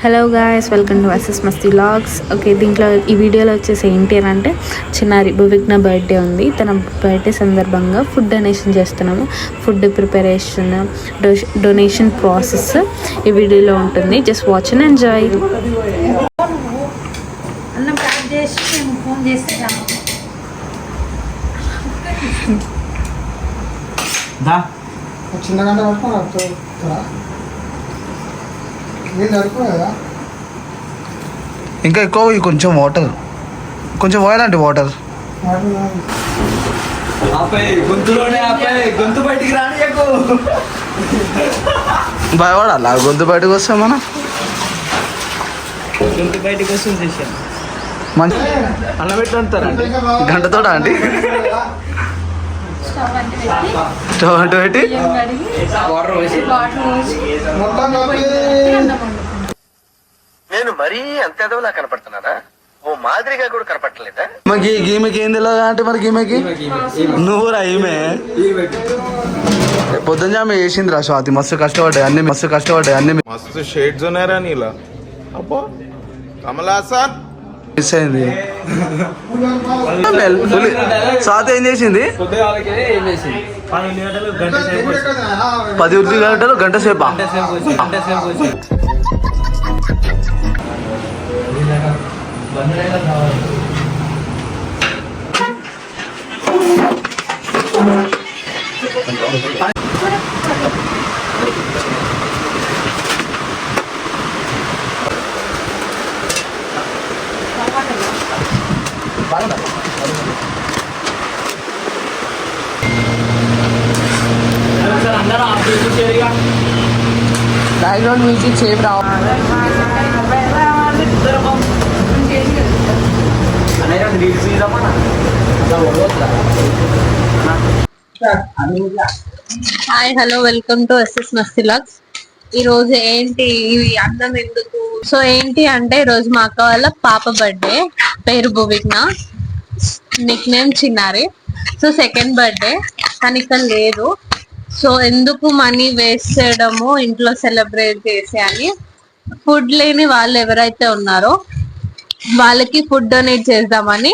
Hello guys, welcome to SS Masti vlogs. Okay, దీంట్లో ఈ వీడియోలో వచ్చేసి ఏంటి అని అంటే చిన్నారి భువిఘ్న బర్త్డే ఉంది. తన బర్త్డే సందర్భంగా ఫుడ్ డొనేషన్ చేస్తున్నాము. ఫుడ్ ప్రిపరేషన్, డొనేషన్ ప్రాసెస్ ఈ వీడియోలో ఉంటుంది. Just watch and enjoy. చిన్నగంట పట్టుకొని ఇంకా ఎక్కువ కొంచెం వాటర్, కొంచెం పోయాలంటే వాటర్ గొంతు బయటికి రానియకు. భయపడాలా గొంతు బయటకు వస్తే మనం గొంతు బయటకు వస్తుంది. మంచి అన్న పెట్టంటారండి గంటతో అండి స్టవ్ అంటూ పెట్టి నేను మరీ అంత ఎదవలా కనపడుతున్నారా? ఓ మాదిరిగా కూడా కనపడలేదా? మరి ఈమెకి ఏం తెలియదు అంటే మరి ఈమెకి నువ్వురా ఈమె పొద్దున జామ చేసిందిరా స్వాతి. మస్తు కష్టపడ్డాయి అన్ని, మస్తు షేడ్స్ ఉన్నారా నీలా? అబ్బో కమలాసన్ మిస్ అయింది. స్వాతి ఏం చేసింది? 10 గంటలు గంట సేపా? బ్యాక్గ్రౌండ్ మ్యూజిక్ సేవ్ రావాలి. Hi, hello, welcome to SS Masti vlogs. ఈరోజు ఏంటి అన్నం ఎందుకు? సో ఏంటి అంటే ఈరోజు మా అక్క వాళ్ళ పాప బర్త్డే. పేరు భువిఘ్న, నిక్ నేమ్ చిన్నారి. సో సెకండ్ బర్త్డే కానీ ఇక్కడ లేదు. సో ఎందుకు మనీ వేస్ట్ చేయడము, ఇంట్లో సెలబ్రేట్ చేసి అని ఫుడ్ లేని వాళ్ళు ఎవరైతే ఉన్నారో వాళ్ళకి ఫుడ్ డొనేట్ చేద్దామని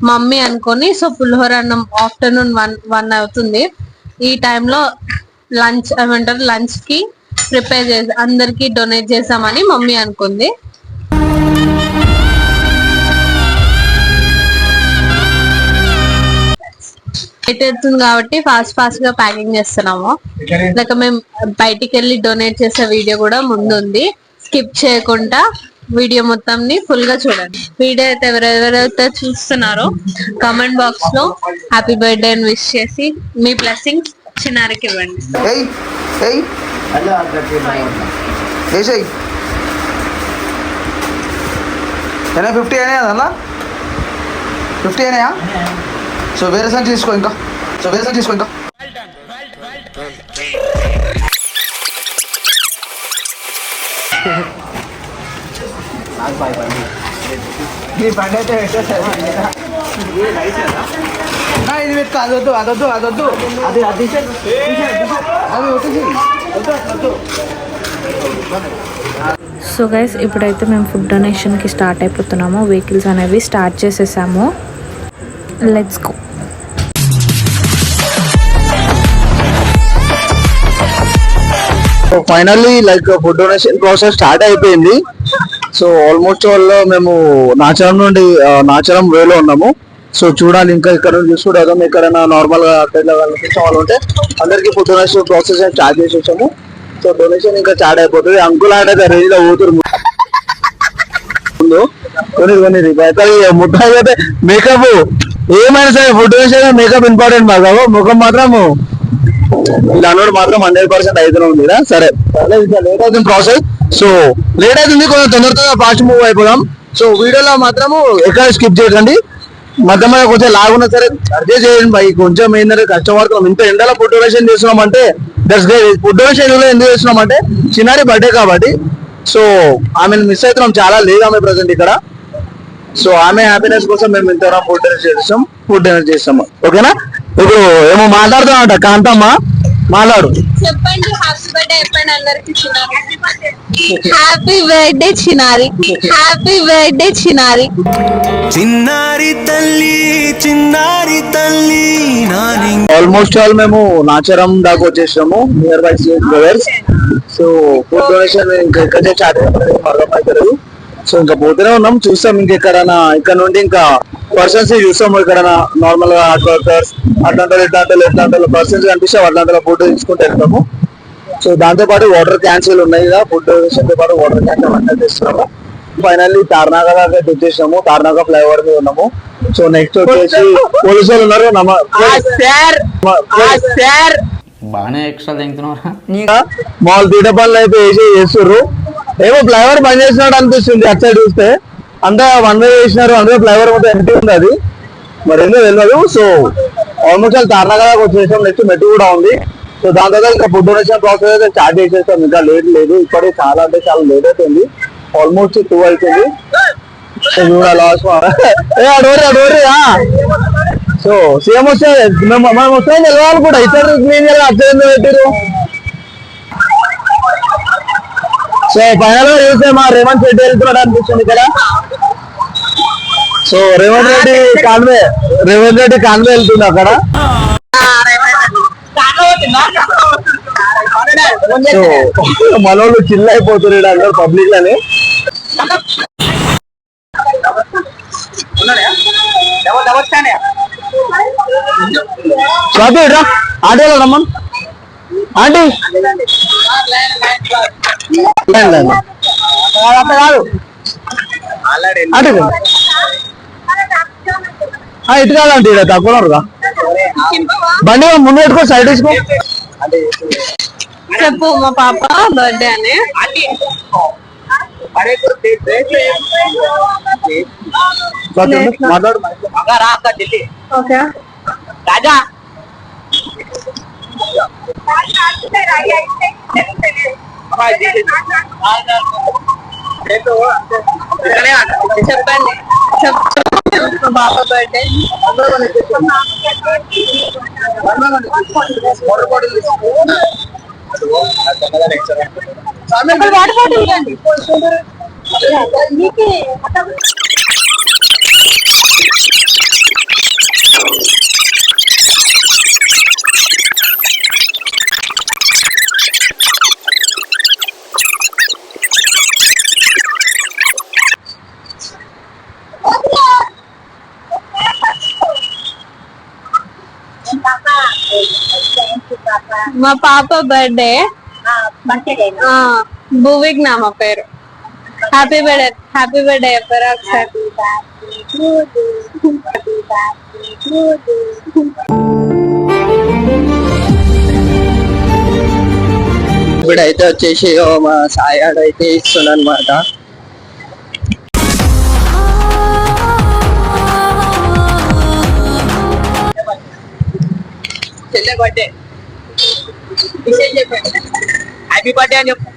మమ్మీ అనుకొని, సో పులిహోర అన్నం ఆఫ్టర్నూన్ 1 అవుతుంది. ఈ టైంలో లంచ్ కి ప్రిపేర్ చేసి అందరికి డొనేట్ చేద్దామని మమ్మీ అనుకుంది. లేట్ అవుతుంది కాబట్టి ఫాస్ట్ గా ప్యాకింగ్ చేస్తున్నాము. లేక మేము బయటికి వెళ్ళి డొనేట్ చేసే వీడియో కూడా ముందుంది. స్కిప్ చేయకుండా వీడియో మొత్తంని ఫుల్ గా చూడండి. వీడియో అయితే ఎవరెవరైతే చూస్తున్నారో కామెంట్ బాక్స్ లో హ్యాపీ బర్త్డే అని విష్ చేసి మీ బ్లెస్సింగ్స్ చిన్నారికి ఇవ్వండి. 50 అయినాయా అలా? 50 అయినాయా? సో వేరే సార్ తీసుకో ఇంకా. ఈ పండు అయితే ఇది పెట్టుకో. అదొద్దు అది సో గైస్, ఇప్పుడైతే మేము ఫుడ్ డొనేషన్కి స్టార్ట్ అయిపోతున్నాము. వెహికల్స్ అనేవి స్టార్ట్ చేసేసాము. Let's go. Finally food donation process start అయిపోయింది. సో ఆల్మోస్ట్ వాళ్ళు మేము నాచరం వేలో ఉన్నాము. సో చూడాలి ఇంకా ఇక్కడ నుంచి చూడదాం. ఎక్కడైనా నార్మల్ గా వాళ్ళు ఉంటే అందరికి ఫుడ్ డొనేషన్ ప్రాసెస్ స్టార్ట్ చేసేసాము. సో డొనేషన్ ఇంకా స్టార్ట్ అయిపోతుంది. అంకుల్ ఆడైతే రెడీలో పోతురు ముందు కొన్ని ముట్టాయి అయితే మేకప్ ఏమైనా సరే ఫుడ్ డొనేషన్ మేకప్ ఇంపార్టెంట్ మాకు. ముఖం మాత్రం ఇలా అన్నోడు మాత్రం 100% అయితే ఉంది. సరే లేట్ అవుతుంది ప్రాసెస్. సో లేట్ అవుతుంది, కొంచెం తొందరగా ఫాస్ట్ మూవ్ అయిపోదాం. సో వీడియోలో మాత్రము ఎక్కడ స్కిప్ చేయకండి. మధ్య కొంచెం లాగున్నా సరే అడ్జస్ట్ చేయండి బై. కొంచెం ఏంటంటే కష్టపడుతున్నాం. ఇంత ఎండలో ఫుడ్ డొనేషన్ చేస్తున్నాం అంటే ఫుడ్ డొనేషన్ ఎందుకు చేస్తున్నాం అంటే చిన్నారి బర్త్డే కాబట్టి. సో ఆమెను మిస్ అవుతున్నాం చాలా. లేదు ఆమె ప్రజెంట్ ఇక్కడ. సో ఆమె హ్యాపీనెస్ కోసం మేము ఇంత ఫుడ్ డొనేట్ చేస్తాము. ఓకేనా? ఇప్పుడు ఏమో మాట్లాడుతామంట కాంతమ్మ. మాట్లాడు. చెప్పండి హ్యాపీ బర్త్డే చెప్పండి అందరికి చిన్నారి. హ్యాపీ బర్త్డే చిన్నారి, హ్యాపీ బర్త్డే చిన్నారి. ఆల్మోస్ట్ ఆల్ మేము నాచారం దాకా వచ్చేసాము, near by brothers. So food donation ఇంకా ఎక్కడ స్టార్ట్ అర్థమవుతలేదు. సో ఇంకా పోతూనే ఉన్నాం, చూస్తాం ఇంకెక్కడైనా ఇక్కడ నుండి ఇంకా పర్సన్స్ చూస్తాము. ఎక్కడైనా నార్మల్ గా హార్డ్ వర్కర్స్ అట్లాంటి పర్సన్స్ కనిపిస్తే అట్లాంటి ఫుడ్ తీసుకుంటూ వెళ్తాము. సో దాంతో పాటు వాటర్ క్యాన్స్ ఉన్నాయి కదా, ఫుడ్ డొనేషన్ తో పాటు వాటర్ క్యాన్స్ అన్నీ తెస్తున్నాము. ఫైనల్లీ తార్నాక దాకా వచ్చేసాము, తార్నాక ఫ్లైఓవర్ మీద ఉన్నాము. సో నెక్స్ట్ వచ్చేసి పోలీసు వాళ్ళు ఉన్నారు. బాగానే ఎక్స్ట్రా తింటున్నారా? మాల్ తీట పనులు అయితే చేస్తుర్రు. ఏమో ఫ్లైఓవర్ బంద్ చేసినట్టు అనిపిస్తుంది అటు సైడ్ చూస్తే. అంతా వన్ వే చేసినారు, అందులో ఫ్లైఓవర్ మొత్తం ఎంటీ ఉంది, అది మరి ఏందో తెలియదు. సో ఆల్మోస్ట్ వాళ్ళు తార్నాక దాకా వచ్చేసాం. నెక్స్ట్ మెట్టు కూడా ఉంది. సో దాని తర్వాత ఇంకా ఫుడ్ డొనేషన్ ప్రాసెస్ అయితే స్టార్ట్ చేసేస్తాం. ఇంకా లేట్ లేదు, ఇప్పటికే చాలా అంటే చాలా లేట్ అవుతుంది. ఆల్మోస్ట్ 2 అవుతుంది. సో సీఎం వస్తే మనం వస్తే నిలవాలి కూడా, ఇతరు క్లీన్ చేయాలి, అర్థం పెట్టారు. సో ఫైనల్ గా చూస్తే మా రేవంత్ రెడ్డి వెళ్తున్నాడు అనిపిస్తుంది ఇక్కడ. సో రేవంత్ రెడ్డి కాన్వే వెళ్తుంది అక్కడ. సో మనోళ్ళు చిల్ అయిపోతున్నారు అందరు పబ్లిక్ లని. స్వాతి రా ఆటోలో రమ్మన్ ఆంటీ. కాదు ఇటు కాదంటే ఇక్కడ తక్కువ బండి ముందు పెట్టుకో, సైడ్ తీసుకో. చెప్పు మా పాప బర్త్డే అని. మాట్లాడు. ఓకే రాజా చెప్పండి, చెప్పు మా పాప బర్త్డే. వాటర్ బాటిల్ ఇవ్వండి. మా పాప బర్త్డే భువిక్ నా మా పేరు. హ్యాపీ బర్త్డే చెప్పారా ఒకసారి. ఇప్పుడైతే వచ్చేసి మా సాయి అయితే ఇస్తున్నా అనమాట. చెల్లె బర్త్డే హ్యాపీ బర్త్డే అని చెప్పు.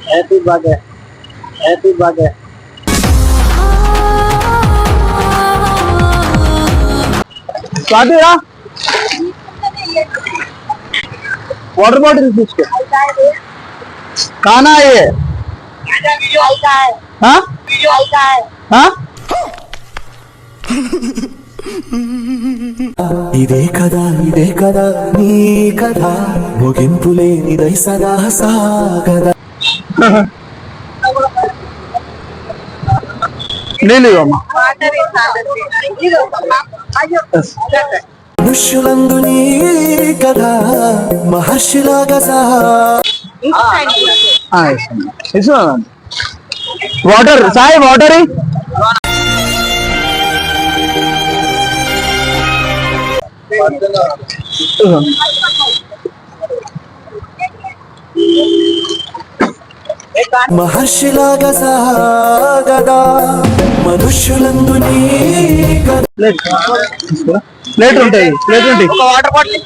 Happy birthday, happy birthday. స్వాతిరా వాటర్ బాటిల్ తీసుకో. खाना है हाँ हाँ ఇదే కదా నీ కథ ముగింపులేనిదై సదా సాగదా. నీళ్ళు ఇవ్వమ్మా. మనుష్యులందు నీ కథ మహర్షిలాగా వాటర్ సాయి వాటర్ మహర్షిలాగా సాగదా మనుష్యులందు నీ కథ. ప్లేట్ ఉంటాయి, ప్లేట్ ఉంటాయి. వాటర్ బాటిల్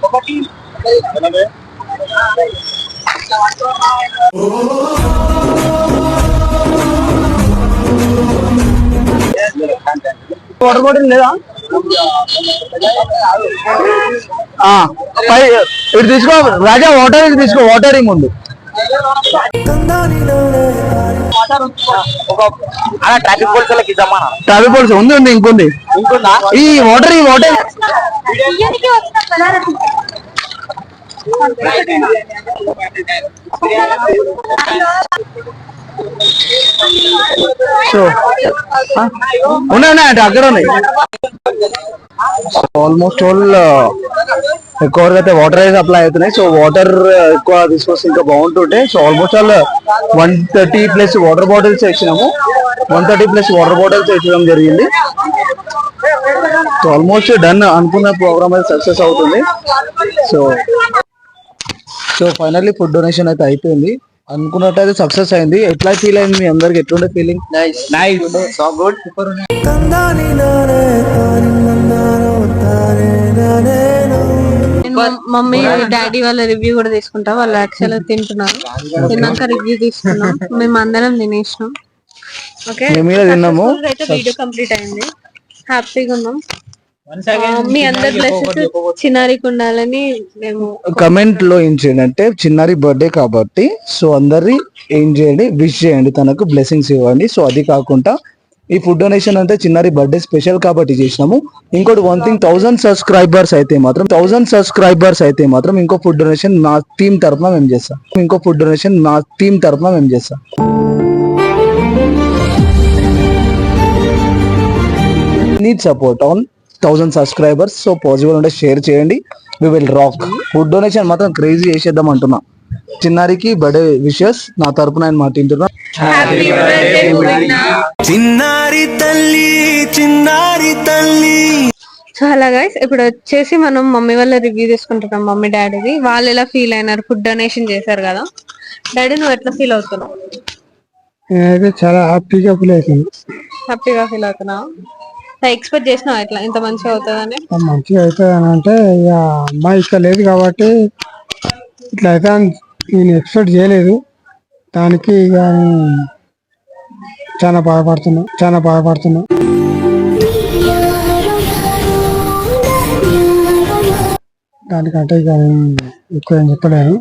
ఒకటి వాటర్ బాటిల్ లేదా? ఇటు తీసుకో రాజా, వాటర్ ఇటు తీసుకో, వాటరింగ్ ఉంది. ట్రాఫిక్ పోలీసులకి ఇద్దామా? ట్రాఫిక్ పోలీస్ ఉంది ఉంది ఇంకుంది. ఇంకుందా? ఈ వాటర్ సో ఉన్నాయి అక్కడ ఉన్నాయి. ఆల్మోస్ట్ ఆల్ ఎక్కువగా అయితే వాటర్ అయితే సప్లై అవుతున్నాయి. సో వాటర్ ఎక్కువ తీసుకొస్తే ఇంకా బాగుంటుంటే. So almost all 130+ water bottles ఇచ్చినాము. 130+ వాటర్ బాటిల్స్ ఇచ్చడం జరిగింది. సో ఆల్మోస్ట్ డన్ అనుకున్న ప్రోగ్రామ్ అయితే సక్సెస్ అవుతుంది. సో ఫైనల్లీ ఫుడ్ డొనేషన్ అయితే అయిపోయింది. అనుకున్నట్టయితే సక్సెస్ అయింది. ఎట్లా ఫీల్ అయింది మీ అందరికి? ఎట్లుండే feeling? Nice, so good. Mummy daddy వాళ్ళ రివ్యూ కూడా తీసుకుంటాం. వాళ్ళు యాక్చువల్ తింటున్నారు. తిన్నాక రివ్యూ తీసుకున్నాం. మేము అందరం తినేసినాం. ఓకే, తిన్నాము. అయితే వీడియో కంప్లీట్ అయింది. హ్యాపీగా ఉన్నాం. మీ అందరి బ్లెస్సింగ్స్ చిన్నారికి ఉండాలని మేము కమెంట్ లో ఏం చేయండి అంటే, చిన్నారి బర్త్డే కాబట్టి సో అందరి ఏం చేయండి, విష్ చేయండి, తనకు బ్లెస్సింగ్స్ ఇవ్వండి. సో అది కాకుండా ఈ ఫుడ్ డొనేషన్ అంటే చిన్నారి బర్త్డే స్పెషల్ కాబట్టి చేసినాము. ఇంకోటి వన్ థింగ్, 1000 సబ్స్క్రైబర్స్ అయితే మాత్రం ఇంకో ఫుడ్ డొనేషన్ నా టీం తరఫున మేము చేస్తాం. Need support on 1000 subscribers. So possible ఉంటే షేర్ చేయండి. We will rock. Food donation మాత్రం క్రేజీ చేసేద్దాం అంటున్నా. చిన్నారికి బర్త్డే విషెస్ నా తరపున ఆయన మాట తింటున్నా. చిన్నారి తల్లి. సో అలా గైస్, ఇప్పుడు వచ్చేసి మనం మమ్మీ వాళ్ళ రివ్యూ తీసుకుంటున్నాం. మమ్మీ డాడీది. వాళ్ళు ఎలా ఫీల్ అయినారు? ఫుడ్ డొనేషన్ చేశారు కదా. డాడీ నువ్వు ఎట్లా ఫీల్ అవుతున్నావు? నేనైతే చాలా హ్యాపీగా ఫీల్ అవుతున్నావు. ఎక్స్పెక్ట్ చేసినావు ఇట్లా ఇంత మంచిగా అవుతుందని? మంచిగా అవుతుంది అంటే ఇక అమ్మాయి ఇక్కడ లేదు కాబట్టి ఇట్లా అయితే నేను ఎక్స్పెక్ట్ చేయలేదు. దానికి ఇక చాలా బాధపడుతున్నా. దానికంటే ఇక ఎక్కువ ఏం చెప్పలేను.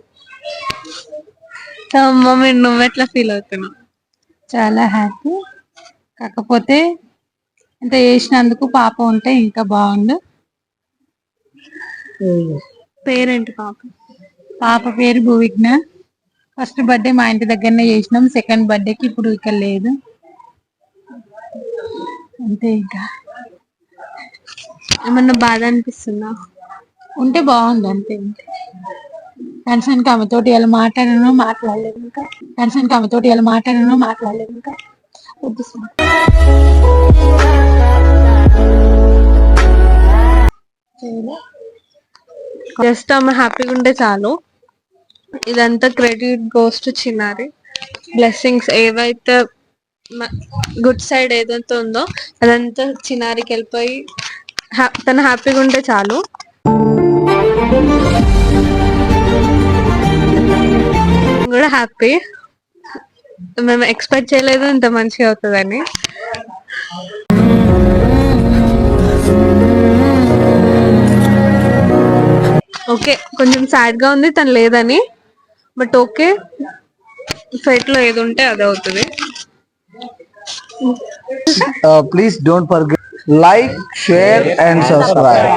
మమ్మీ నువ్వు ఎట్లా ఫీల్ అవుతున్నావు? చాలా హ్యాపీ. కాకపోతే ఇంత చేసినందుకు పాప ఉంటే ఇంకా బాగుండు. పేరేంటి పాప పేరు భూవిజ్ఞ. ఫస్ట్ బర్త్డే మా ఇంటి దగ్గరనే చేసినాం. సెకండ్ బర్త్డేకి ఇప్పుడు ఇక్కడ లేదు. అంతే. ఇంకా ఏమన్నా బాధ అనిపిస్తుందా? ఉంటే బాగుండు అంతే. కన్సర్న్ ఆమెతోటి ఎలా మాట్లాడలేదు ఇంకా. జస్ట్ ఆమె హ్యాపీగా ఉంటే చాలు. ఇదంతా క్రెడిట్ గోస్ టు చిన్నారి. బ్లెస్సింగ్స్ ఏవైతే గుడ్ సైడ్ ఏదైతే ఉందో అదంతా చిన్నారికి వెళ్ళిపోయి తను హ్యాపీగా ఉంటే చాలు. కూడా హ్యాపీ. మేము ఎక్స్పెక్ట్ చేయలేదు ఇంత మంచిగా అవుతుందని. ఓకే, కొంచెం సాడ్ గా ఉంది తను లేదని. బట్ ఓకే, ఫైట్ లో ఏది ఉంటే అదే అవుతుంది. Please don't forget like, share and subscribe.